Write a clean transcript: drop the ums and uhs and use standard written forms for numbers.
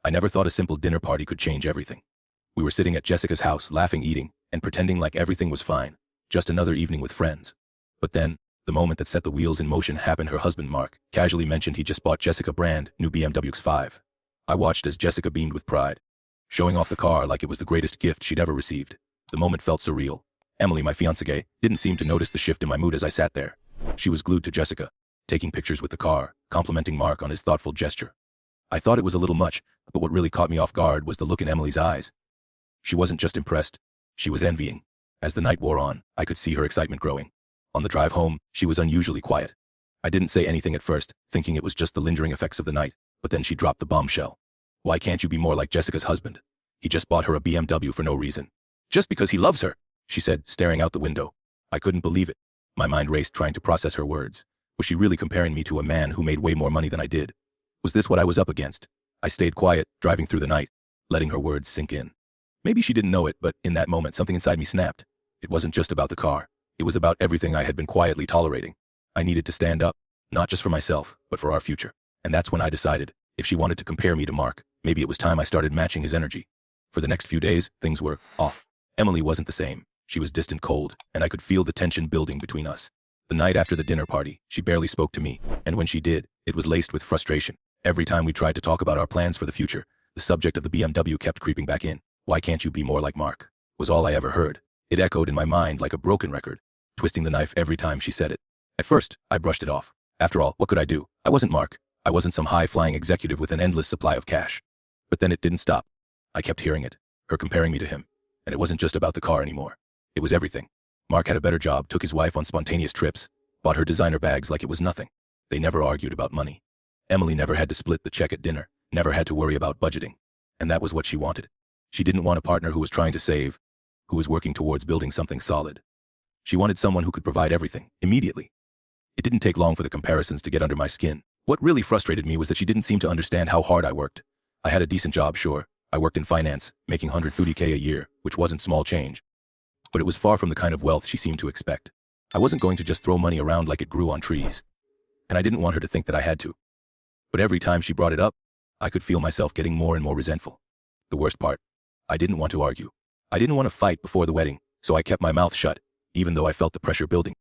I never thought a simple dinner party could change everything. We were sitting at Jessica's house, laughing, eating, and pretending like everything was fine. Just another evening with friends. But then, the moment that set the wheels in motion happened. Her husband, Mark, casually mentioned he just bought Jessica brand new BMW X5. I watched as Jessica beamed with pride, showing off the car like it was the greatest gift she'd ever received. The moment felt surreal. Emily, my fiancée, didn't seem to notice the shift in my mood as I sat there. She was glued to Jessica, taking pictures with the car, complimenting Mark on his thoughtful gesture. I thought it was a little much, but what really caught me off guard was the look in Emily's eyes. She wasn't just impressed, she was envying. As the night wore on, I could see her excitement growing. On the drive home, she was unusually quiet. I didn't say anything at first, thinking it was just the lingering effects of the night, but then she dropped the bombshell. Why can't you be more like Jessica's husband? He just bought her a BMW for no reason. Just because he loves her, she said, staring out the window. I couldn't believe it. My mind raced trying to process her words. Was she really comparing me to a man who made way more money than I did? Was this what I was up against? I stayed quiet, driving through the night, letting her words sink in. Maybe she didn't know it, but in that moment something inside me snapped. It wasn't just about the car. It was about everything I had been quietly tolerating. I needed to stand up, not just for myself, but for our future. And that's when I decided, if she wanted to compare me to Mark, maybe it was time I started matching his energy. For the next few days, things were off. Emily wasn't the same. She was distant, cold, and I could feel the tension building between us. The night after the dinner party, she barely spoke to me, and when she did, it was laced with frustration. Every time we tried to talk about our plans for the future, the subject of the BMW kept creeping back in. Why can't you be more like Mark? Was all I ever heard. It echoed in my mind like a broken record, twisting the knife every time she said it. At first, I brushed it off. After all, what could I do? I wasn't Mark. I wasn't some high-flying executive with an endless supply of cash. But then it didn't stop. I kept hearing it, her comparing me to him. And it wasn't just about the car anymore. It was everything. Mark had a better job, took his wife on spontaneous trips, bought her designer bags like it was nothing. They never argued about money. Emily never had to split the check at dinner, never had to worry about budgeting. And that was what she wanted. She didn't want a partner who was trying to save, who was working towards building something solid. She wanted someone who could provide everything, immediately. It didn't take long for the comparisons to get under my skin. What really frustrated me was that she didn't seem to understand how hard I worked. I had a decent job, sure. I worked in finance, making $150K a year, which wasn't small change. But it was far from the kind of wealth she seemed to expect. I wasn't going to just throw money around like it grew on trees. And I didn't want her to think that I had to. But every time she brought it up, I could feel myself getting more and more resentful. The worst part, I didn't want to argue. I didn't want to fight before the wedding, so I kept my mouth shut, even though I felt the pressure building.